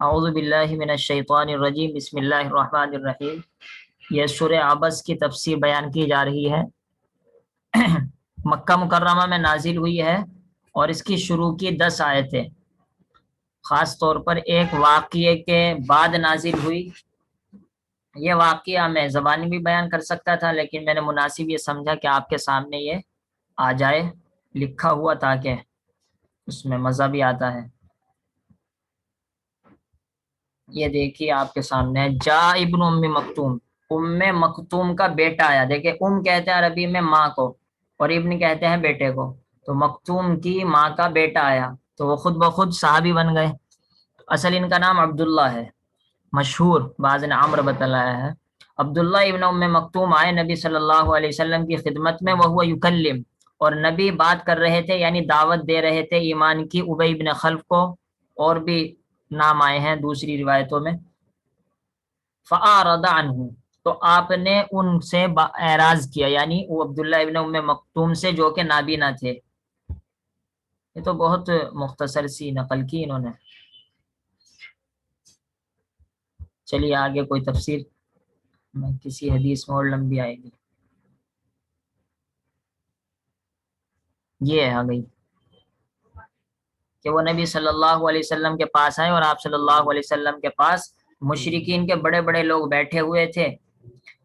اعوذ باللہ من الشیطان الرجیم، بسم اللہ الرحمن الرحیم۔ یہ سورہ عبس کی تفسیر بیان کی جا رہی ہے۔ مکہ مکرمہ میں نازل ہوئی ہے اور اس کی شروع کی 10 آیتیں خاص طور پر ایک واقعے کے بعد نازل ہوئی۔ یہ واقعہ میں زبانی بھی بیان کر سکتا تھا، لیکن میں نے مناسب یہ سمجھا کہ آپ کے سامنے یہ آ جائے لکھا ہوا، تاکہ اس میں مزہ بھی آتا ہے۔ یہ دیکھیے آپ کے سامنے ہے، جا ابن ام مکتوم، ام مکتوم کا بیٹا آیا۔ دیکھیں، ام کہتے ہیں عربی میں ماں کو، اور ابن کہتے ہیں بیٹے کو۔ تو مکتوم کی ماں کا بیٹا آیا تو وہ خود بخود صحابی بن گئے۔ اصل ان کا نام عبداللہ ہے، مشہور، بعض نے عمرو بتلایا ہے۔ عبداللہ ابن ام مکتوم آئے نبی صلی اللہ علیہ وسلم کی خدمت میں، وہو یکلم، اور نبی بات کر رہے تھے، یعنی دعوت دے رہے تھے ایمان کی، ابی بن خلف کو، اور بھی نام آئے ہیں دوسری روایتوں میں۔ فَأَعْرَضَ عَنْهُ، تو آپ نے ان سے اعراض کیا، یعنی وہ عبداللہ ابن ام مکتوم سے، جو کہ نابینا تھے۔ یہ تو بہت مختصر سی نقل کی انہوں نے۔ چلیے آگے کوئی تفسیر میں کسی حدیث میں اور لمبی آئے گی۔ یہ آ گئی کہ وہ نبی صلی اللہ علیہ وسلم کے پاس آئے، اور آپ صلی اللہ علیہ وسلم کے پاس مشرکین کے بڑے بڑے لوگ بیٹھے ہوئے تھے۔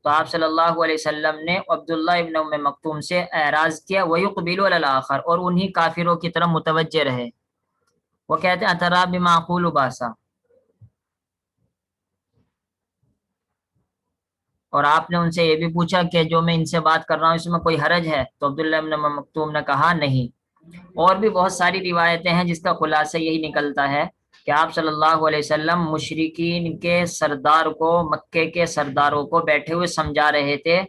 تو آپ صلی اللہ علیہ وسلم نے عبداللہ ابن ام مکتوم سے اعراض کیا، وَيُقْبِلُ عَلَى الْآخَرِ، اور انہی کافروں کی طرف متوجہ رہے۔ وہ کہتے ہیں اَتَرَىٰ بِمَا أَقُولُ بَأْسًا، اور آپ نے ان سے یہ بھی پوچھا کہ جو میں ان سے بات کر رہا ہوں اس میں کوئی حرج ہے؟ تو عبداللہ ابن ام مکتوم نے کہا نہیں۔ اور بھی بہت ساری روایتیں ہیں جس کا خلاصہ یہی نکلتا ہے کہ آپ صلی اللہ علیہ وسلم مشرکین کے سردار کو، مکے کے سرداروں کو بیٹھے ہوئے سمجھا رہے تھے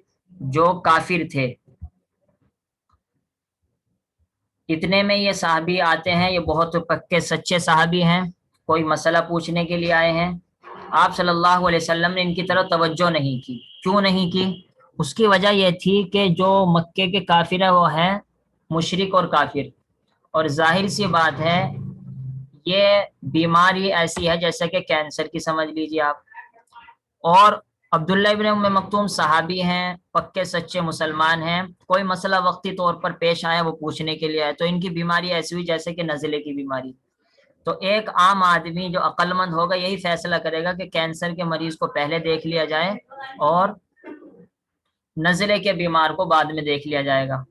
جو کافر تھے۔ اتنے میں یہ صحابی آتے ہیں، یہ بہت پکے سچے صحابی ہیں، کوئی مسئلہ پوچھنے کے لیے آئے ہیں۔ آپ صلی اللہ علیہ وسلم نے ان کی طرف توجہ نہیں کی۔ کیوں نہیں کی؟ اس کی وجہ یہ تھی کہ جو مکے کے کافر ہیں وہ ہیں مشرک اور کافر، اور ظاہر سی بات ہے یہ بیماری ایسی ہے جیسے کہ کینسر کی سمجھ لیجیے آپ۔ اور عبداللہ ابن ام مکتوم صحابی ہیں، پکے سچے مسلمان ہیں، کوئی مسئلہ وقتی طور پر پیش آیا وہ پوچھنے کے لیے آئے، تو ان کی بیماری ایسی ہوئی جیسے کہ نزلے کی بیماری۔ تو ایک عام آدمی جو عقل مند ہوگا یہی فیصلہ کرے گا کہ کینسر کے مریض کو پہلے دیکھ لیا جائے اور نزلے کے بیمار کو بعد میں دیکھ لیا جائے گا۔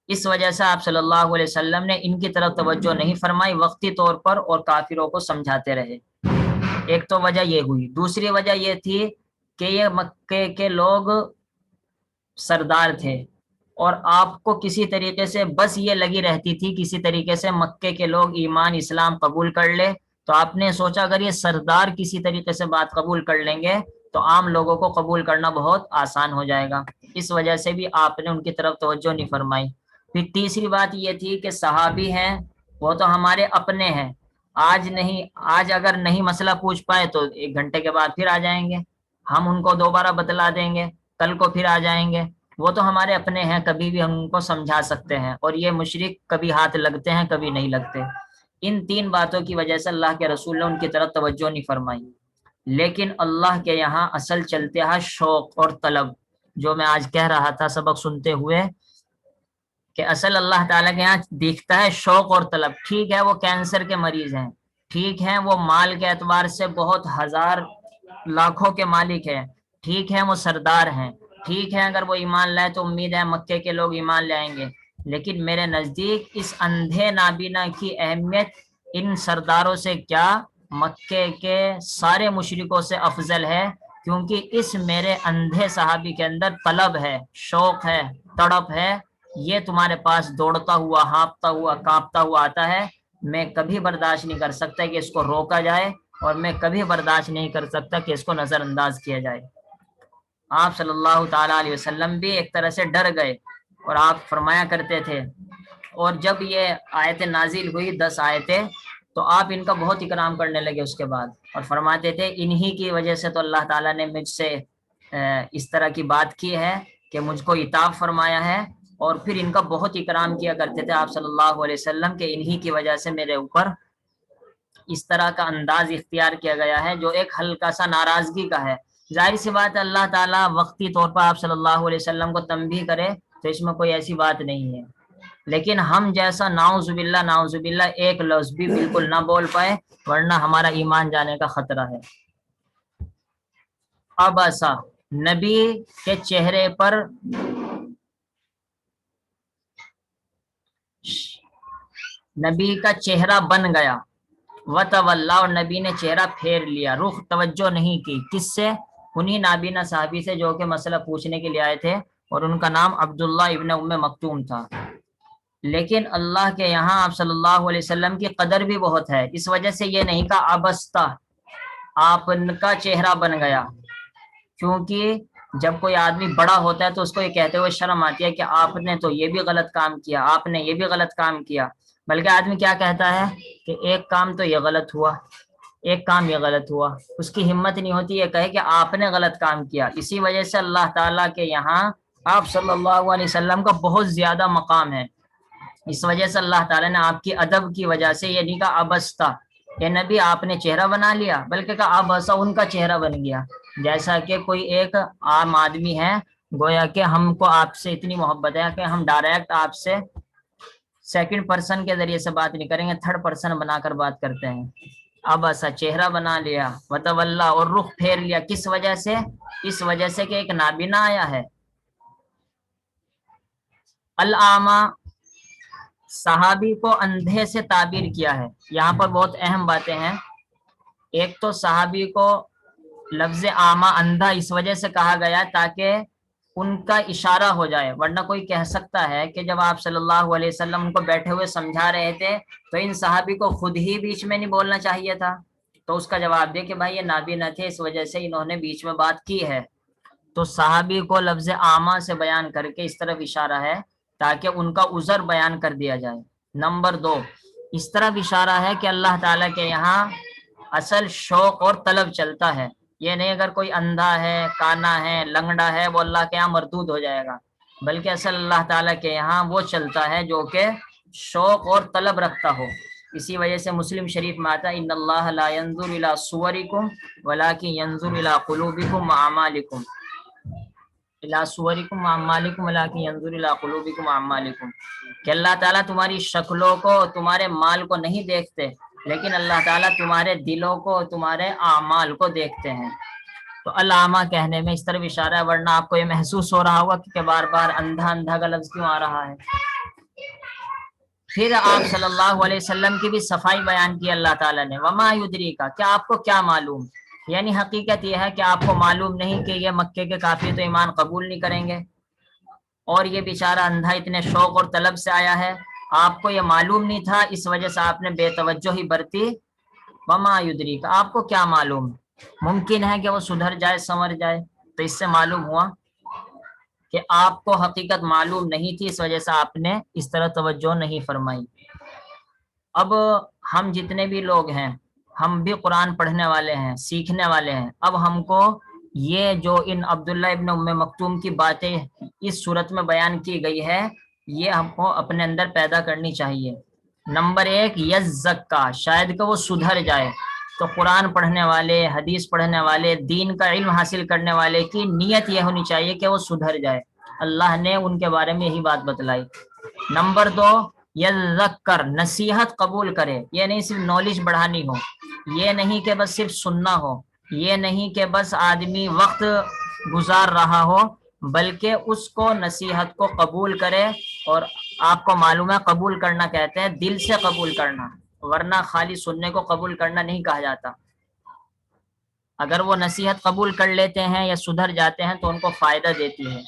اس وجہ سے آپ صلی اللہ علیہ وسلم نے ان کی طرف توجہ نہیں فرمائی وقتی طور پر، اور کافروں کو سمجھاتے رہے۔ ایک تو وجہ یہ ہوئی۔ دوسری وجہ یہ تھی کہ یہ مکے کے لوگ سردار تھے، اور آپ کو کسی طریقے سے بس یہ لگی رہتی تھی کسی طریقے سے مکے کے لوگ ایمان اسلام قبول کر لے، تو آپ نے سوچا اگر یہ سردار کسی طریقے سے بات قبول کر لیں گے تو عام لوگوں کو قبول کرنا بہت آسان ہو جائے گا۔ اس وجہ سے بھی آپ نے ان کی طرف توجہ نہیں فرمائی۔ پھر تیسری بات یہ تھی کہ صحابی ہیں، وہ تو ہمارے اپنے ہیں، آج اگر نہیں مسئلہ پوچھ پائے تو 1 گھنٹے کے بعد پھر آ جائیں گے، ہم ان کو دوبارہ بتلا دیں گے، کل کو پھر آ جائیں گے۔ وہ تو ہمارے اپنے ہیں، کبھی بھی ہم ان کو سمجھا سکتے ہیں، اور یہ مشرک کبھی ہاتھ لگتے ہیں کبھی نہیں لگتے۔ ان 3 باتوں کی وجہ سے اللہ کے رسول نے ان کی طرف توجہ نہیں فرمائی۔ لیکن اللہ کے یہاں اصل چلتے ہیں شوق اور طلب، جو میں آج کہہ رہا تھا سبق سنتے ہوئے کہ اصل اللہ تعالیٰ کے یہاں دیکھتا ہے شوق اور طلب۔ ٹھیک ہے وہ کینسر کے مریض ہیں، ٹھیک ہے وہ مال کے اعتبار سے بہت ہزار لاکھوں کے مالک ہیں، ٹھیک ہے وہ سردار ہیں، ٹھیک ہے اگر وہ ایمان لائے تو امید ہے مکے کے لوگ ایمان لے آئیں گے، لیکن میرے نزدیک اس اندھے نابینا کی اہمیت ان سرداروں سے کیا، مکے کے سارے مشرکوں سے افضل ہے، کیونکہ اس میرے اندھے صحابی کے اندر طلب ہے، شوق ہے، تڑپ ہے۔ یہ تمہارے پاس دوڑتا ہوا، ہانپتا ہوا، کانپتا ہوا آتا ہے، میں کبھی برداشت نہیں کر سکتا کہ اس کو روکا جائے، اور میں کبھی برداشت نہیں کر سکتا کہ اس کو نظر انداز کیا جائے۔ آپ صلی اللہ تعالیٰ علیہ وسلم بھی ایک طرح سے ڈر گئے، اور آپ فرمایا کرتے تھے، اور جب یہ آیتیں نازل ہوئی 10 آیتیں، تو آپ ان کا بہت اکرام کرنے لگے اس کے بعد، اور فرماتے تھے انہی کی وجہ سے تو اللہ تعالیٰ نے مجھ سے اس طرح کی بات کی ہے کہ مجھ کو عتاب فرمایا ہے، اور پھر ان کا بہت اکرام کیا کرتے تھے آپ صلی اللہ علیہ وسلم کہ انہی کی وجہ سے میرے اوپر اس طرح کا انداز اختیار کیا گیا ہے جو ایک ہلکا سا ناراضگی کا ہے. ظاہر سی بات ہے اللہ تعالیٰ وقتی طور پر آپ صلی اللہ علیہ وسلم کو تنبیہ کرے تو اس میں کوئی ایسی بات نہیں ہے، لیکن ہم جیسا نعوذ باللہ ایک لفظ بھی بالکل نہ بول پائے ورنہ ہمارا ایمان جانے کا خطرہ ہے. اب ایسا نبی کے چہرے پر نبی کا چہرہ بن گیا، وتولا، اور نبی نے چہرہ پھیر لیا، رخ توجہ نہیں کی. کس سے؟ انہی نابینا صحابی سے جو کہ مسئلہ پوچھنے کے لیے آئے تھے اور ان کا نام عبداللہ ابن ام مکتوم تھا. لیکن اللہ کے یہاں آپ صلی اللہ علیہ وسلم کی قدر بھی بہت ہے، اس وجہ سے یہ نہیں کہا ابستا، آپ کا چہرہ بن گیا. کیونکہ جب کوئی آدمی بڑا ہوتا ہے تو اس کو یہ کہتے ہوئے شرم آتی ہے کہ آپ نے تو یہ بھی غلط کام کیا، آپ نے یہ بھی غلط کام کیا. بلکہ آدمی کیا کہتا ہے کہ ایک کام تو یہ غلط ہوا، ایک کام یہ غلط ہوا، اس کی ہمت نہیں ہوتی یہ کہے کہ آپ نے غلط کام کیا. اسی وجہ سے اللہ تعالیٰ کے یہاں آپ صلی اللہ علیہ وسلم کا بہت زیادہ مقام ہے. اس وجہ سے اللہ تعالیٰ نے آپ کی ادب کی وجہ سے یہ نہیں کہا ابستا، کہ نبی آپ نے چہرہ بنا لیا، بلکہ کہا ابسا، ان کا چہرہ بن گیا. جیسا کہ کوئی ایک عام آدمی ہے، گویا کہ ہم کو آپ سے اتنی محبت ہے کہ ہم ڈائریکٹ آپ سے سیکنڈ پرسن کے ذریعے سے بات نہیں کریں گے، تھرڈ پرسن بنا کر بات کرتے ہیں. اب ایسا چہرہ بنا لیا، وتولا، اور رخ پھیر لیا. کس وجہ سے؟ اس وجہ سے کہ ایک نابینا آیا ہے. الاعمى، صحابی کو اندھے سے تعبیر کیا ہے. یہاں پر بہت اہم باتیں ہیں. ایک تو صحابی کو لفظ اعمى، اندھا، اس وجہ سے کہا گیا تاکہ ان کا اشارہ ہو جائے، ورنہ کوئی کہہ سکتا ہے کہ جب آپ صلی اللہ علیہ وسلم ان کو بیٹھے ہوئے سمجھا رہے تھے تو ان صحابی کو خود ہی بیچ میں نہیں بولنا چاہیے تھا. تو اس کا جواب دے کہ بھائی یہ نابینا تھے، اس وجہ سے انہوں نے بیچ میں بات کی ہے. تو صحابی کو لفظ اعمى سے بیان کر کے اس طرف اشارہ ہے تاکہ ان کا عذر بیان کر دیا جائے. نمبر 2، اس طرف اشارہ ہے کہ اللہ تعالیٰ کے یہاں اصل شوق اور طلب چلتا ہے. یہ نہیں اگر کوئی اندھا ہے، کانا ہے، لنگڑا ہے، وہ اللہ کے یہاں مردود ہو جائے گا، بلکہ اصل اللہ تعالیٰ کے یہاں وہ چلتا ہے جو کہ شوق اور طلب رکھتا ہو. اسی وجہ سے مسلم شریف میں آتا ہے ان اللہ لا ينظر الى صورکم ولکن ينظر الى قلوبکم واعمالکم، الى صورکم واعمالکم ولکن ينظر الى قلوبکم واعمالکم، کہ اللہ تعالیٰ تمہاری شکلوں کو، تمہارے مال کو نہیں دیکھتے، لیکن اللہ تعالیٰ تمہارے دلوں کو، تمہارے اعمال کو دیکھتے ہیں. تو علامہ کہنے میں اس طرف اشارہ ہے، ورنہ آپ کو یہ محسوس ہو رہا ہوگا کہ بار بار اندھا اندھا کا لفظ کیوں آ رہا ہے. پھر آپ صلی اللہ علیہ وسلم کی بھی صفائی بیان کی اللہ تعالیٰ نے. وما یدریک، کیا آپ کو کیا معلوم، یعنی حقیقت یہ ہے کہ آپ کو معلوم نہیں کہ یہ مکے کے کافر تو ایمان قبول نہیں کریں گے، اور یہ بیچارہ اندھا اتنے شوق اور طلب سے آیا ہے، آپ کو یہ معلوم نہیں تھا، اس وجہ سے آپ نے بے توجہی برتی. وما یدریک، آپ کو کیا معلوم، ممکن ہے کہ وہ سدھر جائے، سنور جائے. تو اس سے معلوم ہوا کہ آپ کو حقیقت معلوم نہیں تھی، اس وجہ سے آپ نے اس طرح توجہ نہیں فرمائی. اب ہم جتنے بھی لوگ ہیں، ہم بھی قرآن پڑھنے والے ہیں، سیکھنے والے ہیں. اب ہم کو یہ جو ان عبداللہ ابن ام مکتوم کی باتیں اس صورت میں بیان کی گئی ہے، یہ ہم کو اپنے اندر پیدا کرنی چاہیے. نمبر 1، یزکا، شاید کہ وہ سدھر جائے. تو قرآن پڑھنے والے، حدیث پڑھنے والے، دین کا علم حاصل کرنے والے کی نیت یہ ہونی چاہیے کہ وہ سدھر جائے. اللہ نے ان کے بارے میں یہی بات بتلائی. نمبر 2، یذکر، نصیحت قبول کرے. یہ نہیں صرف نالج بڑھانی ہو، یہ نہیں کہ بس صرف سننا ہو، یہ نہیں کہ بس آدمی وقت گزار رہا ہو، بلکہ اس کو نصیحت کو قبول کرے. اور آپ کو معلوم ہے قبول کرنا کہتے ہیں دل سے قبول کرنا، ورنہ خالی سننے کو قبول کرنا نہیں کہا جاتا. اگر وہ نصیحت قبول کر لیتے ہیں یا سدھر جاتے ہیں تو ان کو فائدہ دیتی ہے.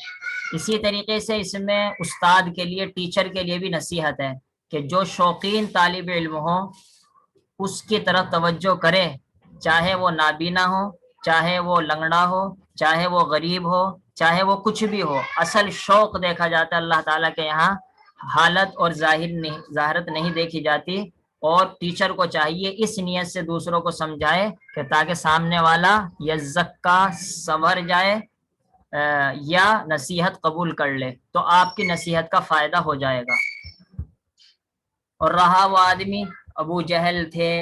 اسی طریقے سے اس میں استاد کے لیے، ٹیچر کے لیے بھی نصیحت ہے کہ جو شوقین طالب علم ہو اس کی طرف توجہ کرے، چاہے وہ نابینا ہو، چاہے وہ لنگڑا ہو، چاہے وہ غریب ہو، چاہے وہ کچھ بھی ہو. اصل شوق دیکھا جاتا ہے اللہ تعالیٰ کے یہاں، حالت اور ظاہرت نہیں دیکھی جاتی. اور ٹیچر کو چاہیے اس نیت سے دوسروں کو سمجھائے کہ تاکہ سامنے والا یزکا، سنور جائے یا نصیحت قبول کر لے، تو آپ کی نصیحت کا فائدہ ہو جائے گا. اور رہا وہ آدمی، ابو جہل تھے،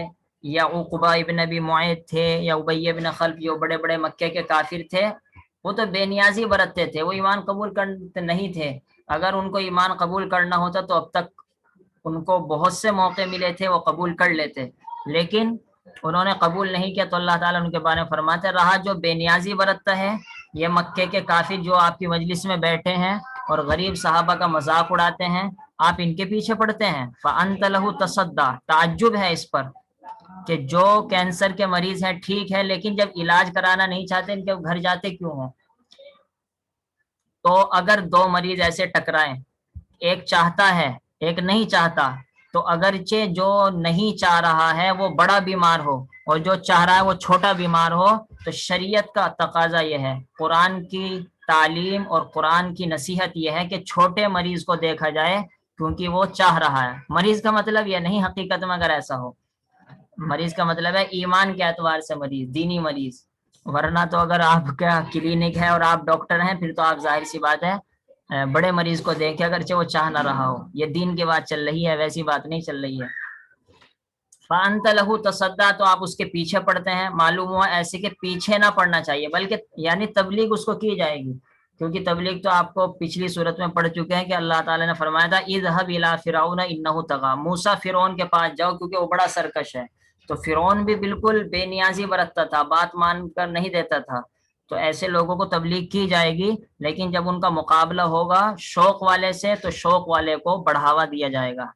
یا عقبہ ابن ابی معیط تھے یا ابی ابن خلف، جو بڑے بڑے مکے کے کافر تھے، وہ تو بے نیازی برتتے تھے، وہ ایمان قبول کرتے نہیں تھے۔ اگر ان کو ایمان قبول کرنا ہوتا تو اب تک ان کو بہت سے موقع ملے تھے، وہ قبول کر لیتے، لیکن انہوں نے قبول نہیں کیا۔ تو اللہ تعالیٰ ان کے بارے میں فرماتے رہا جو بے نیازی برتتا ہے، یہ مکے کے کافر جو آپ کی مجلس میں بیٹھے ہیں اور غریب صحابہ کا مذاق اڑاتے ہیں، آپ ان کے پیچھے پڑتے ہیں۔ فَأَنْتَ لَهُ تَصَدَّى، تعجب ہے اس پر کہ جو کینسر کے مریض ہیں ٹھیک ہے، لیکن جب علاج کرانا نہیں چاہتے ان کے گھر جاتے کیوں ہوں؟ تو اگر دو مریض ایسے ٹکرائیں، ایک چاہتا ہے ایک نہیں چاہتا، تو اگرچہ جو نہیں چاہ رہا ہے وہ بڑا بیمار ہو اور جو چاہ رہا ہے وہ چھوٹا بیمار ہو، تو شریعت کا تقاضا یہ ہے، قرآن کی تعلیم اور قرآن کی نصیحت یہ ہے کہ چھوٹے مریض کو دیکھا جائے کیونکہ وہ چاہ رہا ہے۔ مریض کا مطلب یہ نہیں حقیقت میں اگر ایسا ہو، مریض کا مطلب ہے ایمان کے اعتبار سے مریض، دینی مریض، ورنہ تو اگر آپ کا کلینک ہے اور آپ ڈاکٹر ہیں پھر تو آپ ظاہر سی بات ہے بڑے مریض کو دیکھے اگرچہ وہ چاہ نہ رہا ہو۔ یہ دین کی بات چل رہی ہے، ویسی بات نہیں چل رہی ہے۔ فَأَنْتَ لَهُ تَصَدَّى، تو آپ اس کے پیچھے پڑتے ہیں۔ معلوم ہوا ایسے کہ پیچھے نہ پڑنا چاہیے، بلکہ یعنی تبلیغ اس کو کی جائے گی، کیونکہ تبلیغ تو آپ کو پچھلی صورت میں پڑھ چکے ہیں کہ اللہ تعالیٰ نے فرمایا تھا اذهب الى فرعون انه طغى، موسیٰ فرعون کے پاس جاؤ کیونکہ وہ بڑا سرکش ہے۔ تو فرعون بھی بالکل بے نیازی برتتا تھا، بات مان کر نہیں دیتا تھا۔ تو ایسے لوگوں کو تبلیغ کی جائے گی، لیکن جب ان کا مقابلہ ہوگا شوق والے سے تو شوق والے کو بڑھاوا دیا جائے گا۔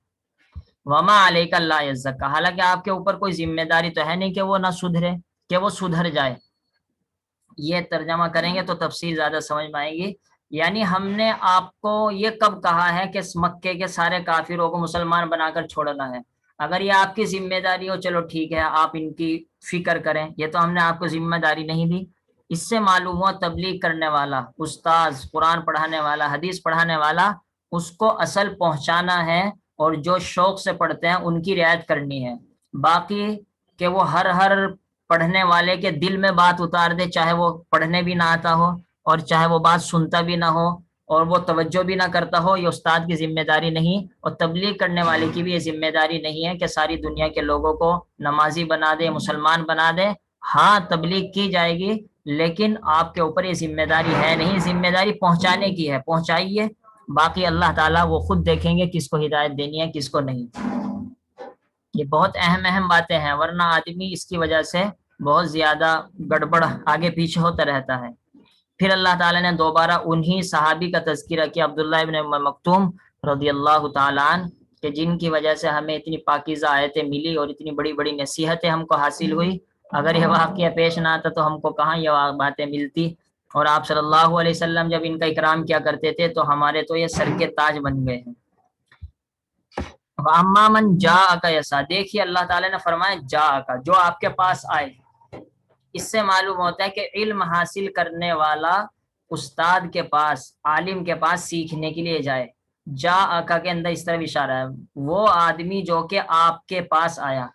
وما علیک اللہ یزکا، حالانکہ آپ کے اوپر کوئی ذمہ داری تو ہے نہیں کہ وہ نہ سدھرے، کہ وہ سدھر جائے۔ یہ ترجمہ کریں گے تو تفسیر زیادہ سمجھ میں آئے گی۔ یعنی ہم نے آپ کو یہ کب کہا ہے کہ مکے کے سارے کافروں کو مسلمان بنا کر چھوڑنا ہے؟ اگر یہ آپ کی ذمہ داری ہو چلو ٹھیک ہے آپ ان کی فکر کریں، یہ تو ہم نے آپ کو ذمہ داری نہیں دی۔ اس سے معلوم ہوا تبلیغ کرنے والا استاذ، قرآن پڑھانے والا، حدیث پڑھانے والا، اس کو اصل پہنچانا ہے، اور جو شوق سے پڑھتے ہیں ان کی رعایت کرنی ہے۔ باقی کہ وہ ہر پڑھنے والے کے دل میں بات اتار دے، چاہے وہ پڑھنے بھی نہ آتا ہو اور چاہے وہ بات سنتا بھی نہ ہو اور وہ توجہ بھی نہ کرتا ہو، یہ استاد کی ذمہ داری نہیں، اور تبلیغ کرنے والے کی بھی یہ ذمہ داری نہیں ہے کہ ساری دنیا کے لوگوں کو نمازی بنا دے، مسلمان بنا دے۔ ہاں تبلیغ کی جائے گی، لیکن آپ کے اوپر یہ ذمہ داری ہے نہیں، ذمہ داری پہنچانے کی ہے، پہنچائیے، باقی اللہ تعالیٰ وہ خود دیکھیں گے کس کو ہدایت دینی ہے کس کو نہیں۔ یہ بہت اہم باتیں ہیں، ورنہ آدمی اس کی وجہ سے بہت زیادہ گڑبڑ آگے پیچھے ہوتا رہتا ہے۔ پھر اللہ تعالیٰ نے دوبارہ انہی صحابی کا تذکرہ کیا، عبداللہ ابن مکتوم رضی اللہ تعالیٰ عنہ، کہ جن کی وجہ سے ہمیں اتنی پاکیزہ آیتیں ملی اور اتنی بڑی بڑی نصیحتیں ہم کو حاصل ہوئی۔ اگر یہ واقعہ پیش نہ آتا تو ہم کو کہاں یہ باتیں ملتی۔ اور آپ صلی اللہ علیہ وسلم جب ان کا اکرام کیا کرتے تھے تو ہمارے تو یہ سر کے تاج بن گئے ہیں۔ وَأَمَّا مَنْ جَاءَكَ يَسْعَىٰ، دیکھیے اللہ تعالیٰ نے فرمایا جاءَكَ، جو آپ کے پاس آئے۔ اس سے معلوم ہوتا ہے کہ علم حاصل کرنے والا استاد کے پاس، عالم کے پاس سیکھنے کے لیے جائے۔ جاءَكَ کے اندر اس طرح اشارہ ہے، وہ آدمی جو کہ آپ کے پاس آیا۔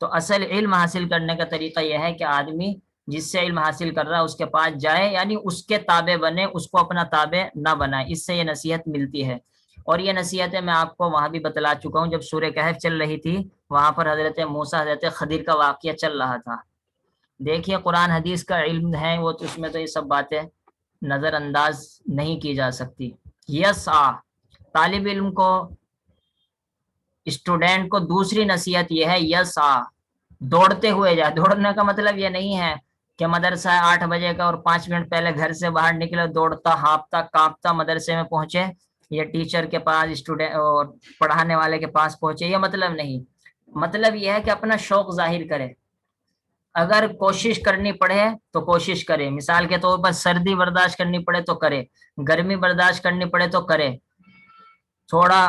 تو اصل علم حاصل کرنے کا طریقہ یہ ہے کہ آدمی جس سے علم حاصل کر رہا ہے اس کے پاس جائے، یعنی اس کے تابع بنے، اس کو اپنا تابع نہ بنائے۔ اس سے یہ نصیحت ملتی ہے، اور یہ نصیحتیں میں آپ کو وہاں بھی بتلا چکا ہوں، جب سورہ کہف چل رہی تھی وہاں پر حضرت موسیٰ حضرت خضر کا واقعہ چل رہا تھا۔ دیکھیے قرآن حدیث کا علم ہے وہ تو اس میں تو یہ سب باتیں نظر انداز نہیں کی جا سکتی۔ یسعیٰ، طالب علم کو، اسٹوڈینٹ کو دوسری نصیحت یہ ہے یسعیٰ، دوڑتے ہوئے جائے۔ دوڑنے کا مطلب یہ نہیں ہے کہ مدرسہ 8 بجے کا اور 5 منٹ پہلے گھر سے باہر نکلے، دوڑتا ہانپتا کانپتا مدرسے میں پہنچے، یہ ٹیچر کے پاس، اسٹوڈینٹ اور پڑھانے والے کے پاس پہنچے، یہ مطلب نہیں۔ مطلب یہ ہے کہ اپنا شوق ظاہر کرے، اگر کوشش کرنی پڑے تو کوشش کرے، مثال کے طور پر سردی برداشت کرنی پڑے تو کرے، گرمی برداشت کرنی پڑے تو کرے، تھوڑا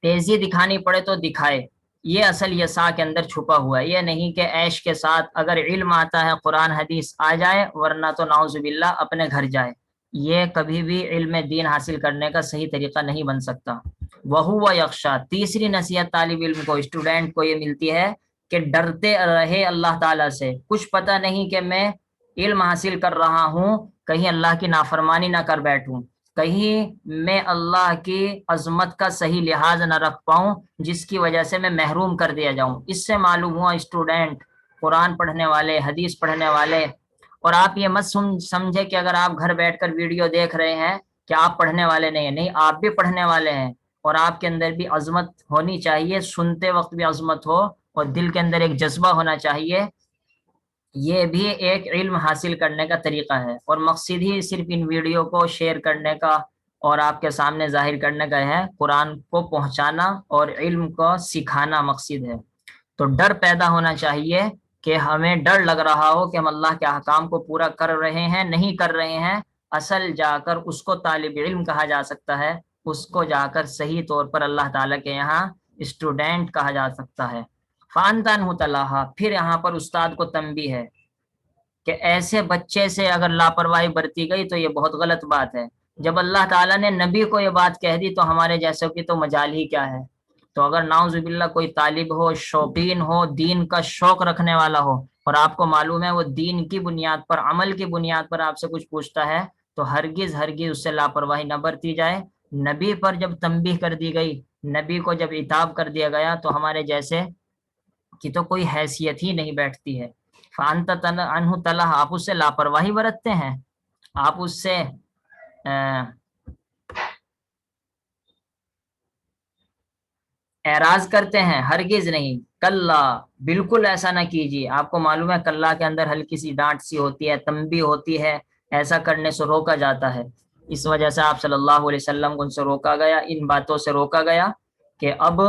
تیزی دکھانی پڑے تو دکھائے۔ یہ اصل یسع کے اندر چھپا ہوا ہے، یہ نہیں کہ عیش کے ساتھ اگر علم آتا ہے قرآن حدیث آ جائے، ورنہ تو نعوذ باللہ اپنے گھر جائے۔ یہ کبھی بھی علم دین حاصل کرنے کا صحیح طریقہ نہیں بن سکتا۔ وَهُوَ يَخْشَىٰ، تیسری نصیحت طالب علم کو، اسٹوڈینٹ کو یہ ملتی ہے کہ ڈرتے رہے اللہ تعالیٰ سے۔ کچھ پتہ نہیں کہ میں علم حاصل کر رہا ہوں، کہیں اللہ کی نافرمانی نہ کر بیٹھوں۔ کہیں میں اللہ کی عظمت کا صحیح لحاظ نہ رکھ پاؤں جس کی وجہ سے میں محروم کر دیا جاؤں۔ اس سے معلوم ہوا اسٹوڈنٹ، قرآن پڑھنے والے، حدیث پڑھنے والے، اور آپ یہ مت سمجھے کہ اگر آپ گھر بیٹھ کر ویڈیو دیکھ رہے ہیں کہ آپ پڑھنے والے نہیں ہیں، نہیں، آپ بھی پڑھنے والے ہیں، اور آپ کے اندر بھی عظمت ہونی چاہیے، سنتے وقت بھی عظمت ہو اور دل کے اندر ایک جذبہ ہونا چاہیے۔ یہ بھی ایک علم حاصل کرنے کا طریقہ ہے، اور مقصد ہی صرف ان ویڈیو کو شیئر کرنے کا اور آپ کے سامنے ظاہر کرنے کا ہے، قرآن کو پہنچانا اور علم کو سکھانا مقصد ہے۔ تو ڈر پیدا ہونا چاہیے کہ ہمیں ڈر لگ رہا ہو کہ ہم اللہ کے احکام کو پورا کر رہے ہیں، نہیں کر رہے ہیں، اصل جا کر اس کو طالب علم کہا جا سکتا ہے، اس کو جا کر صحیح طور پر اللہ تعالیٰ کے یہاں اسٹوڈنٹ کہا جا سکتا ہے۔ فانتن تلاہا، پھر یہاں پر استاد کو تنبیہ ہے کہ ایسے بچے سے اگر لاپرواہی برتی گئی تو یہ بہت غلط بات ہے۔ جب اللہ تعالیٰ نے نبی کو یہ بات کہہ دی تو ہمارے جیسوں کی تو مجال ہی کیا ہے۔ تو اگر نعوذ باللہ کوئی طالب ہو، شوقین ہو، دین کا شوق رکھنے والا ہو، اور آپ کو معلوم ہے وہ دین کی بنیاد پر، عمل کی بنیاد پر آپ سے کچھ پوچھتا ہے، تو ہرگز ہرگز اس سے لاپرواہی نہ برتی جائے۔ نبی پر جب تنبیہ کر دی گئی، نبی کو جب عتاب کر دیا گیا، تو ہمارے جیسے کی تو کوئی حیثیت ہی نہیں بیٹھتی ہے۔ فانت عنہ تلہ، آپ اس سے لاپرواہی برتتے ہیں، آپ اس سے اعراض کرتے ہیں، ہرگز نہیں۔ کلا، بالکل ایسا نہ کیجیے۔ آپ کو معلوم ہے کلا کے اندر ہلکی سی ڈانٹ سی ہوتی ہے، تنبیہ ہوتی ہے، ایسا کرنے سے روکا جاتا ہے۔ اس وجہ سے آپ صلی اللہ علیہ وسلم کو ان سے روکا گیا، ان باتوں سے روکا گیا کہ اب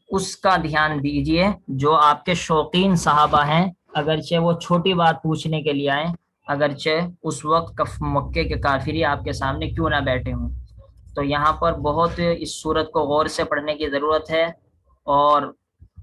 اس کا دھیان دیجئے جو آپ کے شوقین صحابہ ہیں، اگرچہ وہ چھوٹی بات پوچھنے کے لیے آئیں، اگرچہ اس وقت مکے کے کافری آپ کے سامنے کیوں نہ بیٹھے ہوں۔ تو یہاں پر بہت اس صورت کو غور سے پڑھنے کی ضرورت ہے، اور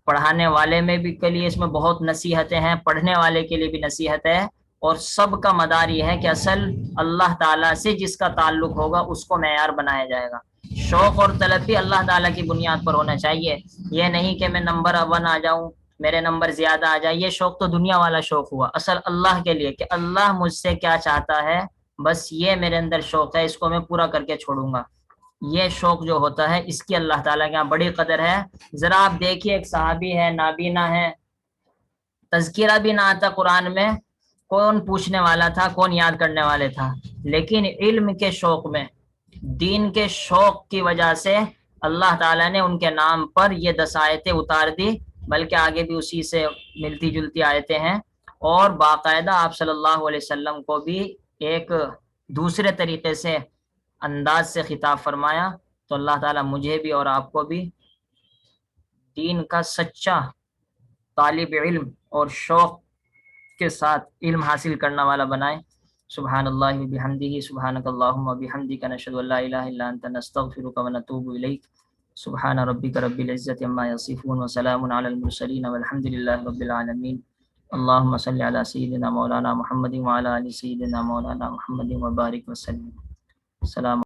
پڑھانے والے میں بھی کے لیے اس میں بہت نصیحتیں ہیں، پڑھنے والے کے لیے بھی نصیحت ہے، اور سب کا مدار یہ ہے کہ اصل اللہ تعالیٰ سے جس کا تعلق ہوگا اس کو معیار بنایا جائے گا۔ شوق اور طلب بھی اللہ تعالیٰ کی بنیاد پر ہونا چاہیے، یہ نہیں کہ میں نمبر 1 آ جاؤں، میرے نمبر زیادہ آ جائے، یہ شوق تو دنیا والا شوق ہوا۔ اصل اللہ کے لیے کہ اللہ مجھ سے کیا چاہتا ہے، بس یہ میرے اندر شوق ہے، اس کو میں پورا کر کے چھوڑوں گا۔ یہ شوق جو ہوتا ہے اس کی اللہ تعالیٰ کے یہاں بڑی قدر ہے۔ ذرا آپ دیکھیے، ایک صحابی ہے، نابینا ہے، تذکرہ بھی نہ آتا قرآن میں، کون پوچھنے والا تھا، کون یاد کرنے والے تھا، لیکن علم کے شوق میں، دین کے شوق کی وجہ سے اللہ تعالیٰ نے ان کے نام پر یہ 10 آیتیں اتار دی، بلکہ آگے بھی اسی سے ملتی جلتی آیتیں ہیں، اور باقاعدہ آپ صلی اللہ علیہ وسلم کو بھی ایک دوسرے طریقے سے انداز سے خطاب فرمایا۔ تو اللہ تعالیٰ مجھے بھی اور آپ کو بھی دین کا سچا طالب علم اور شوق کے ساتھ علم حاصل کرنے والا بنائے۔ سبحان اللہ بحمدہ، سبحانک اللہم بحمدک، نشہد ان لا الہ الا انت، نستغفرک ونتوب الیک۔ سبحان ربک رب العزۃ عما یصفون، وسلام علی المرسلین، والحمد للہ رب العالمین۔ اللہم صلی علی سیدنا مولانا محمد وعلی آل سیدنا مولانا محمد وبارک وسلم۔ السلام